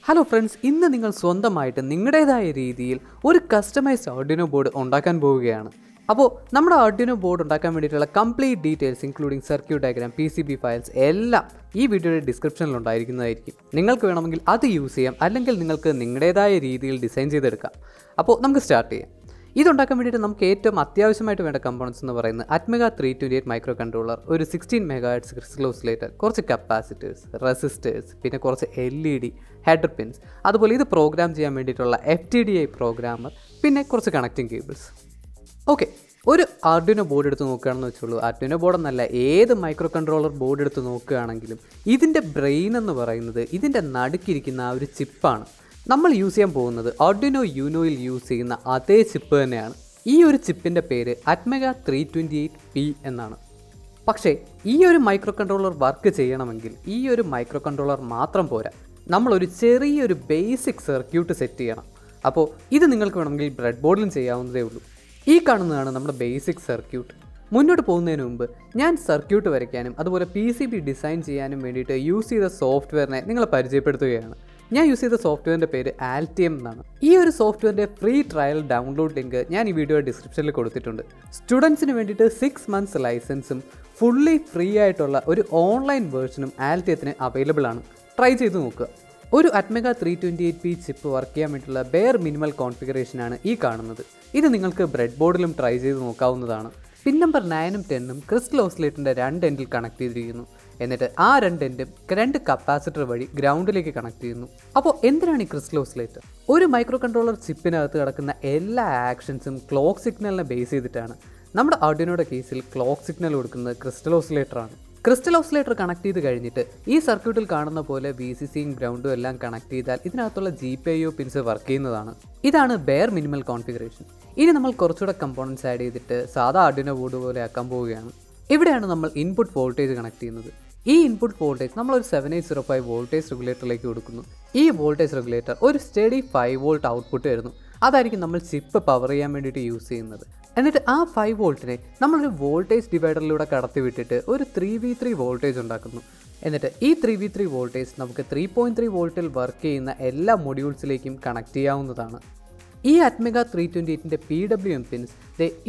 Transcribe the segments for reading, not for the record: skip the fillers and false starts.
Hello friends, ഇന്ന് നിങ്ങൾ സ്വന്തമായിട്ട് നിങ്ങളുടേതായ രീതിയിൽ ഒരു കസ്റ്റമൈസ്ഡ് ആർഡിനോ ബോർഡ് ഉണ്ടാക്കാൻ പോവുകയാണ്. അപ്പോൾ നമ്മുടെ ആർഡിനോ ബോർഡ് ഉണ്ടാക്കാൻ വേണ്ടിയിട്ടുള്ള complete details including circuit diagram, PCB files എല്ലാം ഈ വീഡിയോയുടെ ഡിസ്ക്രിപ്ഷനിൽ ഉണ്ടായിരിക്കുന്നതായിരിക്കും. നിങ്ങൾക്ക് വേണമെങ്കിൽ അത് യൂസ് ചെയ്യാം, അല്ലെങ്കിൽ നിങ്ങൾക്ക് നിങ്ങളുടേതായ രീതിയിൽ ഡിസൈൻ ചെയ്തെടുക്കാം. അപ്പോൾ നമുക്ക് സ്റ്റാർട്ട് ചെയ്യാം. ഇതുണ്ടാക്കാൻ വേണ്ടിയിട്ട് നമുക്ക് ഏറ്റവും അത്യാവശ്യമായിട്ട് വേണ്ട കമ്പോണൻസ് എന്ന് പറയുന്നത് അറ്റ്മെഗ 328 മൈക്രോ കൺട്രോളർ, ഒരു 16 MHz ക്രിസ്റ്റൽ ഓസിലേറ്റർ, കുറച്ച് കപ്പാസിറ്റേഴ്സ്, റെസിസ്റ്റേഴ്സ്, പിന്നെ കുറച്ച് LED ഹെഡർ പിൻസ്, അതുപോലെ ഇത് പ്രോഗ്രാം ചെയ്യാൻ വേണ്ടിയിട്ടുള്ള FTDI പ്രോഗ്രാമർ, പിന്നെ കുറച്ച് കണക്റ്റിംഗ് കേബിൾസ്. ഓക്കെ, ഒരു ആർഡിനോ ബോർഡ് എടുത്ത് നോക്കുകയാണെന്ന് വെച്ചോളൂ. ആർഡിനോ ബോർഡ് എന്നല്ല, ഏത് മൈക്രോ കൺട്രോളർ ബോർഡ് എടുത്ത് നോക്കുകയാണെങ്കിലും ഇതിൻ്റെ ബ്രെയിൻ എന്ന് പറയുന്നത് ഇതിൻ്റെ നടുക്കിരിക്കുന്ന ആ ഒരു ചിപ്പാണ്. നമ്മൾ യൂസ് ചെയ്യാൻ പോകുന്നത് ആർഡിനോ യൂനോയിൽ യൂസ് ചെയ്യുന്ന അതേ ചിപ്പ് തന്നെയാണ്. ഈ ഒരു ചിപ്പിൻ്റെ പേര് അറ്റ്മെഗ 328P എന്നാണ്. പക്ഷേ ഈ ഒരു മൈക്രോ കൺട്രോളർ വർക്ക് ചെയ്യണമെങ്കിൽ ഈ ഒരു മൈക്രോ കൺട്രോളർ മാത്രം പോരാ, നമ്മളൊരു ചെറിയൊരു ബേസിക് സർക്യൂട്ട് സെറ്റ് ചെയ്യണം. അപ്പോൾ ഇത് നിങ്ങൾക്ക് വേണമെങ്കിൽ ബ്രെഡ് ബോർഡിലും ചെയ്യാവുന്നതേ ഉള്ളൂ. ഈ കാണുന്നതാണ് നമ്മുടെ ബേസിക് സർക്യൂട്ട്. മുന്നോട്ട് പോകുന്നതിന് മുമ്പ് ഞാൻ സർക്യൂട്ട് വരയ്ക്കാനും അതുപോലെ PCB ഡിസൈൻ ചെയ്യാനും വേണ്ടിയിട്ട് യൂസ് ചെയ്ത സോഫ്റ്റ്വെയറിനെ നിങ്ങളെ പരിചയപ്പെടുത്തുകയാണ്. ഞാൻ യൂസ് ചെയ്ത സോഫ്റ്റ്വെയറിൻ്റെ പേര് Altium എന്നാണ്. ഈ ഒരു സോഫ്റ്റ്വെയറിൻ്റെ ഫ്രീ ട്രയൽ ഡൗൺലോഡ് ലിങ്ക് ഞാൻ ഈ വീഡിയോ ഡിസ്ക്രിപ്ഷനിൽ കൊടുത്തിട്ടുണ്ട്. സ്റ്റുഡൻസിന് വേണ്ടിയിട്ട് 6 months ലൈസൻസും ഫുള്ളി ഫ്രീ ആയിട്ടുള്ള ഒരു ഓൺലൈൻ വേർഷനും Altiumത്തിന് അവൈലബിൾ ആണ്. ട്രൈ ചെയ്ത് നോക്കുക. ഒരു അറ്റ്മെഗ 328P ചിപ്പ് വർക്ക് ചെയ്യാൻ വേണ്ടിയിട്ടുള്ള ബെയർ മിനിമൽ കോൺഫിഗറേഷനാണ് ഈ കാണുന്നത്. ഇത് നിങ്ങൾക്ക് ബ്രെഡ് ബോർഡിലും ട്രൈ ചെയ്ത് നോക്കാവുന്നതാണ്. പിൻ നമ്പർ 9ഉം 10ഉം ക്രിസ്റ്റൽ ഓസിലേറ്ററിൻ്റെ 2 എൻഡിൽ കണക്ട് ചെയ്തിരിക്കുന്നു. എന്നിട്ട് ആ 2 എൻഡും 2 കപ്പാസിറ്റർ വഴി ഗ്രൗണ്ടിലേക്ക് കണക്ട് ചെയ്യുന്നു. അപ്പോൾ എന്തിനാണ് ഈ ക്രിസ്റ്റൽ ഓസിലേറ്റർ? ഒരു മൈക്രോ കൺട്രോളർ ചിപ്പിനകത്ത് കിടക്കുന്ന എല്ലാ ആക്ഷൻസും ക്ലോക്ക് സിഗ്നലിനെ ബേസ് ചെയ്തിട്ടാണ്. നമ്മുടെ ആർഡിനോയുടെ കേസിൽ ക്ലോക്ക് സിഗ്നൽ കൊടുക്കുന്നത് ക്രിസ്റ്റൽ ഓസിലേറ്ററാണ്. ക്രിസ്റ്റൽ ഓസിലേറ്റർ കണക്ട് ചെയ്ത് കഴിഞ്ഞിട്ട് ഈ സർക്യൂട്ടിൽ കാണുന്ന പോലെ VCCയും ഗ്രൗണ്ടും എല്ലാം കണക്ട് ചെയ്താൽ ഇതിനകത്തുള്ള GPIO പിൻസ് വർക്ക് ചെയ്യുന്നതാണ്. ഇതാണ് ബെയർ മിനിമൽ കോൺഫിഗറേഷൻ. ഇനി നമ്മൾ കുറച്ചുകൂടെ കമ്പോണൻസ് ആഡ് ചെയ്തിട്ട് സാധാ ആർഡിനോ ബോർഡ് പോലെ ആക്കാൻ പോവുകയാണ്. ഇവിടെയാണ് നമ്മൾ ഇൻപുട്ട് വോൾട്ടേജ് കണക്ട് ചെയ്യുന്നത്. ഈ ഇൻപുട്ട് വോൾട്ടേജ് നമ്മളൊരു 7805 വോൾട്ടേജ് റെഗുലേറ്ററിലേക്ക് കൊടുക്കുന്നു. ഈ വോൾട്ടേജ് റെഗുലേറ്റർ ഒരു സ്റ്റഡി 5 വോൾട്ട് ഔട്ട്പുട്ട് വരുന്നു. അതായിരിക്കും നമ്മൾ ചിപ്പ് പവർ ചെയ്യാൻ വേണ്ടിയിട്ട് യൂസ് ചെയ്യുന്നത്. എന്നിട്ട് ആ 5 വോൾട്ടിനെ നമ്മളൊരു വോൾട്ടേജ് ഡിവൈഡറിലൂടെ കടത്തി വിട്ടിട്ട് ഒരു 3v3 വോൾട്ടേജ് ഉണ്ടാക്കുന്നു. എന്നിട്ട് ഈ 3v3 വോൾട്ടേജ് നമുക്ക് 3.3 വോൾട്ടിൽ വർക്ക് ചെയ്യുന്ന എല്ലാ മൊഡ്യൂൾസിലേക്കും കണക്ട് ചെയ്യാവുന്നതാണ്. ഈ അറ്റ്മെഗ 328ൻ്റെ PWM പിൻസ്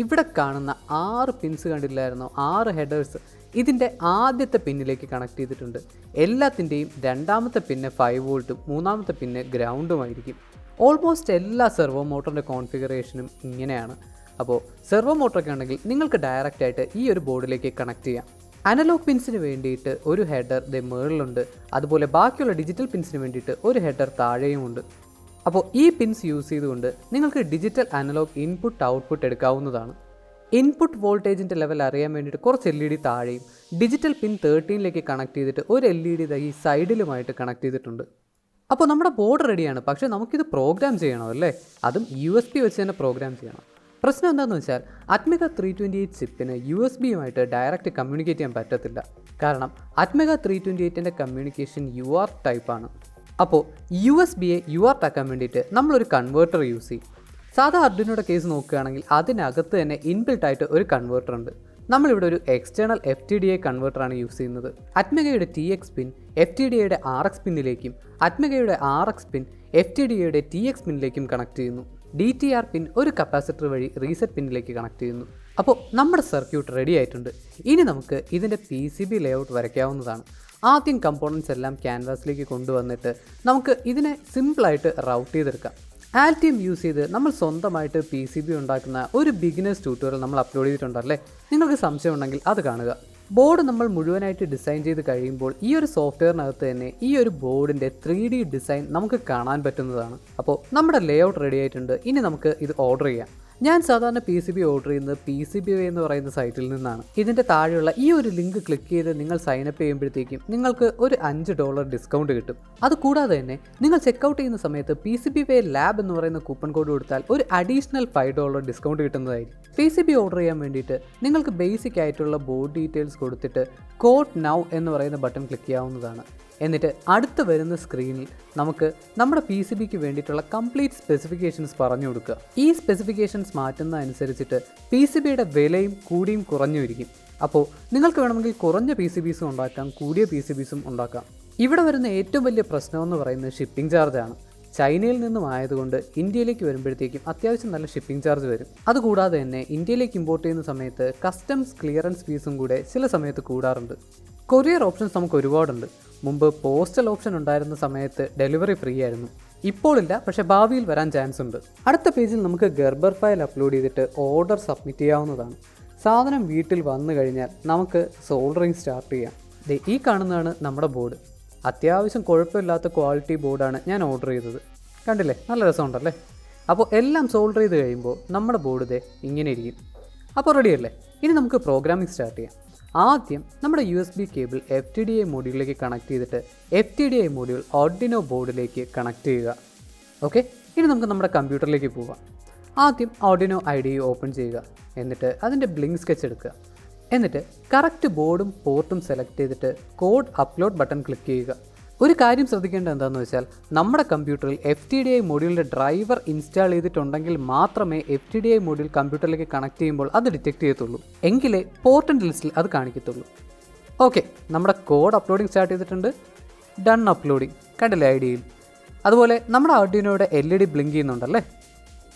ഇവിടെ കാണുന്ന 6 പിൻസ് കണ്ടില്ലായിരുന്നോ, 6 ഹെഡേഴ്സ് ഇതിൻ്റെ ആദ്യത്തെ പിന്നിലേക്ക് കണക്ട് ചെയ്തിട്ടുണ്ട്. എല്ലാത്തിൻ്റെയും രണ്ടാമത്തെ പിന്ന് 5 വോൾട്ടും മൂന്നാമത്തെ പിന്ന് ഗ്രൗണ്ടുമായിരിക്കും. ഓൾമോസ്റ്റ് എല്ലാ സെർവോ മോട്ടറിൻ്റെ കോൺഫിഗറേഷനും ഇങ്ങനെയാണ്. അപ്പോൾ സെർവോ മോട്ടറൊക്കെ ഉണ്ടെങ്കിൽ നിങ്ങൾക്ക് ഡയറക്റ്റായിട്ട് ഈ ഒരു ബോർഡിലേക്ക് കണക്ട് ചെയ്യാം. അനലോഗ് പിൻസിന് വേണ്ടിയിട്ട് ഒരു ഹെഡർ മുകളിലുണ്ട്, അതുപോലെ ബാക്കിയുള്ള ഡിജിറ്റൽ പിൻസിന് വേണ്ടിയിട്ട് ഒരു ഹെഡർ താഴെയുമുണ്ട്. അപ്പോൾ ഈ പിൻസ് യൂസ് ചെയ്തുകൊണ്ട് നിങ്ങൾക്ക് ഡിജിറ്റൽ അനലോഗ് ഇൻപുട്ട് ഔട്ട്പുട്ട് എടുക്കാവുന്നതാണ്. ഇൻപുട്ട് വോൾട്ടേജിൻ്റെ ലെവൽ അറിയാൻ വേണ്ടിയിട്ട് കുറച്ച് LED താഴെയും ഡിജിറ്റൽ പിൻ 13ലേക്ക് കണക്ട് ചെയ്തിട്ട് ഒരു LED ഈ സൈഡിലുമായിട്ട് കണക്ട് ചെയ്തിട്ടുണ്ട്. അപ്പോൾ നമ്മുടെ ബോർഡ് റെഡിയാണ്. പക്ഷേ നമുക്കിത് പ്രോഗ്രാം ചെയ്യണം അല്ലേ? അതും USB വെച്ച് തന്നെ പ്രോഗ്രാം ചെയ്യണം. പ്രശ്നം എന്താണെന്ന് വെച്ചാൽ അറ്റ്മെഗ 328 ചിപ്പിന് USB-യുമായിട്ട് ഡയറക്റ്റ് കമ്മ്യൂണിക്കേറ്റ് ചെയ്യാൻ പറ്റത്തില്ല. കാരണം അറ്റ്മെഗ 328ൻ്റെ കമ്മ്യൂണിക്കേഷൻ UART ടൈപ്പാണ്. അപ്പോൾ USB-യെ UART ആക്കാൻ വേണ്ടിയിട്ട് നമ്മളൊരു കൺവേർട്ടർ യൂസ് ചെയ്യും. സാധാ ആർഡിനോയുടെ കേസ് നോക്കുകയാണെങ്കിൽ അതിനകത്ത് തന്നെ ഇൻബിൽട്ട് ആയിട്ട് ഒരു കൺവേർട്ടർ ഉണ്ട്. നമ്മളിവിടെ ഒരു എക്സ്റ്റേണൽ FTDI കൺവേർട്ടറാണ് യൂസ് ചെയ്യുന്നത്. അറ്റ്മെഗയുടെ TX പിൻ FTDIയുടെ RX പിന്നിലേക്കും അറ്റ്മെഗയുടെ RX പിൻ FTDIയുടെ TX പിന്നിലേക്കും കണക്ട് ചെയ്യുന്നു. DTR പിൻ ഒരു കപ്പാസിറ്റർ വഴി റീസെറ്റ് പിന്നിലേക്ക് കണക്ട് ചെയ്യുന്നു. അപ്പോൾ നമ്മുടെ സർക്യൂട്ട് റെഡി ആയിട്ടുണ്ട്. ഇനി നമുക്ക് ഇതിൻ്റെ PCB ലേഔട്ട് വരയ്ക്കാവുന്നതാണ്. ആദ്യം കമ്പോണൻസ് എല്ലാം ക്യാൻവാസിലേക്ക് കൊണ്ടുവന്നിട്ട് നമുക്ക് ഇതിനെ സിമ്പിളായിട്ട് റൗട്ട് ചെയ്തെടുക്കാം. Altium യൂസ് ചെയ്ത് നമ്മൾ സ്വന്തമായിട്ട് PCB ഉണ്ടാക്കുന്ന ഒരു ബിഗിനേഴ്സ് ട്യൂട്ടോറിയൽ നമ്മൾ അപ്ലോഡ് ചെയ്തിട്ടുണ്ടല്ലേ? നിങ്ങൾക്ക് സംശയം ഉണ്ടെങ്കിൽ അത് കാണുക. ബോർഡ് നമ്മൾ മുഴുവനായിട്ട് ഡിസൈൻ ചെയ്ത് കഴിയുമ്പോൾ ഈ ഒരു സോഫ്റ്റ്വെയറിനകത്ത് തന്നെ ഈ ഒരു ബോർഡിൻ്റെ 3D ഡിസൈൻ നമുക്ക് കാണാൻ പറ്റുന്നതാണ്. അപ്പോൾ നമ്മുടെ ലേഔട്ട് റെഡി ആയിട്ടുണ്ട്. ഇനി നമുക്ക് ഇത് ഓർഡർ ചെയ്യാം. ഞാൻ സാധാരണ PCB ഓർഡർ ചെയ്യുന്നത് PCBWay എന്ന് പറയുന്ന സൈറ്റിൽ നിന്നാണ്. ഇതിൻ്റെ താഴെയുള്ള ഈ ഒരു ലിങ്ക് ക്ലിക്ക് ചെയ്ത് നിങ്ങൾ സൈനപ്പ് ചെയ്യുമ്പോഴത്തേക്കും നിങ്ങൾക്ക് ഒരു $5 ഡിസ്കൗണ്ട് കിട്ടും. അതുകൂടാതെ തന്നെ നിങ്ങൾ ചെക്കൗട്ട് ചെയ്യുന്ന സമയത്ത് PCBWay ലാബ് എന്ന് പറയുന്ന കൂപ്പൺ കോഡ് കൊടുത്താൽ ഒരു അഡീഷണൽ $5 ഡിസ്കൗണ്ട് കിട്ടുന്നതായിരിക്കും. PCB ഓർഡർ ചെയ്യാൻ വേണ്ടിയിട്ട് നിങ്ങൾക്ക് ബേസിക് ആയിട്ടുള്ള ബോർഡ് ഡീറ്റെയിൽസ് കൊടുത്തിട്ട് കോഡ് നൗ എന്ന് പറയുന്ന ബട്ടൺ ക്ലിക്ക് ചെയ്യാവുന്നതാണ്. എന്നിട്ട് അടുത്ത് വരുന്ന സ്ക്രീനിൽ നമുക്ക് നമ്മുടെ PCBക്ക് വേണ്ടിയിട്ടുള്ള കംപ്ലീറ്റ് സ്പെസിഫിക്കേഷൻസ് പറഞ്ഞു കൊടുക്കുക. ഈ സ്പെസിഫിക്കേഷൻസ് മാറ്റുന്ന അനുസരിച്ചിട്ട് PCBയുടെ വിലയും കൂടിയും കുറഞ്ഞും ഇരിക്കും. അപ്പോൾ നിങ്ങൾക്ക് വേണമെങ്കിൽ കുറഞ്ഞ PCBസും ഉണ്ടാക്കാം, കൂടിയ PCBസും ഉണ്ടാക്കാം. ഇവിടെ വരുന്ന ഏറ്റവും വലിയ പ്രശ്നമെന്ന് പറയുന്നത് ഷിപ്പിംഗ് ചാർജാണ്. ചൈനയിൽ നിന്നും ആയതുകൊണ്ട് ഇന്ത്യയിലേക്ക് വരുമ്പോഴത്തേക്കും അത്യാവശ്യം നല്ല ഷിപ്പിംഗ് ചാർജ് വരും. അതുകൂടാതെ തന്നെ ഇന്ത്യയിലേക്ക് ഇമ്പോർട്ട് ചെയ്യുന്ന സമയത്ത് കസ്റ്റംസ് ക്ലിയറൻസ് ഫീസും കൂടെ ചില സമയത്ത് കൂടാറുണ്ട്. കൊറിയർ ഓപ്ഷൻസ് നമുക്ക് ഒരുപാടുണ്ട്. മുമ്പ് പോസ്റ്റൽ ഓപ്ഷൻ ഉണ്ടായിരുന്ന സമയത്ത് ഡെലിവറി ഫ്രീ ആയിരുന്നു. ഇപ്പോഴില്ല, പക്ഷേ ഭാവിയിൽ വരാൻ ചാൻസ് ഉണ്ട്. അടുത്ത പേജിൽ നമുക്ക് ഗർബർ ഫയൽ അപ്ലോഡ് ചെയ്തിട്ട് ഓർഡർ സബ്മിറ്റ് ചെയ്യാവുന്നതാണ്. സാധനം വീട്ടിൽ വന്നു കഴിഞ്ഞാൽ നമുക്ക് സോൾഡറിങ് സ്റ്റാർട്ട് ചെയ്യാം. ഈ കാണുന്നതാണ് നമ്മുടെ ബോർഡ്. അത്യാവശ്യം കുഴപ്പമില്ലാത്ത ക്വാളിറ്റി ബോർഡാണ് ഞാൻ ഓർഡർ ചെയ്തത്. കണ്ടില്ലേ, നല്ല രസമുണ്ടല്ലേ? അപ്പോൾ എല്ലാം സോൾഡർ ചെയ്ത് കഴിയുമ്പോൾ നമ്മുടെ ബോർഡ് ഇങ്ങനെ ഇരിക്കും. അപ്പോൾ റെഡിയല്ലേ? ഇനി നമുക്ക് പ്രോഗ്രാമിംഗ് സ്റ്റാർട്ട് ചെയ്യാം. ആദ്യം നമ്മുടെ USB കേബിൾ FTDI മോഡ്യൂളിലേക്ക് കണക്ട് ചെയ്തിട്ട് FTDI മോഡ്യൂൾ ആർഡിനോ ബോർഡിലേക്ക് കണക്ട് ചെയ്യുക. ഓക്കെ, ഇനി നമുക്ക് നമ്മുടെ കമ്പ്യൂട്ടറിലേക്ക് പോകാം. ആദ്യം ആർഡിനോ IDE ഓപ്പൺ ചെയ്യുക. എന്നിട്ട് അതിൻ്റെ ബ്ലിങ്ക് സ്കെച്ച് എടുക്കുക. എന്നിട്ട് കറക്റ്റ് ബോർഡും പോർട്ടും സെലക്ട് ചെയ്തിട്ട് കോഡ് അപ്ലോഡ് ബട്ടൺ ക്ലിക്ക് ചെയ്യുക. ഒരു കാര്യം ശ്രദ്ധിക്കേണ്ടത് എന്താണെന്ന് വെച്ചാൽ നമ്മുടെ കമ്പ്യൂട്ടറിൽ FTDI മോഡ്യൂളിൻ്റെ ഡ്രൈവർ ഇൻസ്റ്റാൾ ചെയ്തിട്ടുണ്ടെങ്കിൽ മാത്രമേ FTDI മോഡ്യൂൾ കമ്പ്യൂട്ടറിലേക്ക് കണക്ട് ചെയ്യുമ്പോൾ അത് ഡിറ്റക്ട് ചെയ്യത്തുള്ളൂ. എങ്കിലേ പോർട്ടിൻ്റെ ലിസ്റ്റിൽ അത് കാണിക്കത്തുള്ളൂ. ഓക്കെ, നമ്മുടെ കോഡ് അപ്ലോഡിങ് സ്റ്റാർട്ട് ചെയ്തിട്ടുണ്ട്. ഡൺ അപ്ലോഡിങ് കണ്ടില്ലേ IDEയിൽ. അതുപോലെ നമ്മുടെ ആർഡിനോയുടെ LED ബ്ലിങ്ക് ചെയ്യുന്നുണ്ടല്ലേ?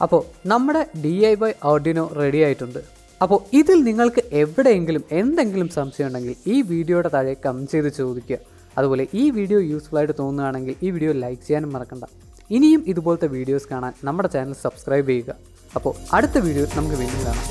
അപ്പോൾ നമ്മുടെ DIY ആർഡിനോ റെഡി ആയിട്ടുണ്ട്. അപ്പോൾ ഇതിൽ നിങ്ങൾക്ക് എവിടെയെങ്കിലും എന്തെങ്കിലും സംശയം ഉണ്ടെങ്കിൽ ഈ വീഡിയോയുടെ താഴെ കമൻറ്റ് ചെയ്ത് ചോദിക്കുക. അതുപോലെ ഈ വീഡിയോ യൂസ്ഫുൾ ആയിട്ട് തോന്നുകയാണെങ്കിൽ ഈ വീഡിയോ ലൈക്ക് ചെയ്യാനും മറക്കണ്ട. ഇനിയും ഇതുപോലത്തെ വീഡിയോസ് കാണാൻ നമ്മുടെ ചാനൽ സബ്സ്ക്രൈബ് ചെയ്യുക. അപ്പോൾ അടുത്ത വീഡിയോ നമുക്ക് വീണ്ടും കാണാം.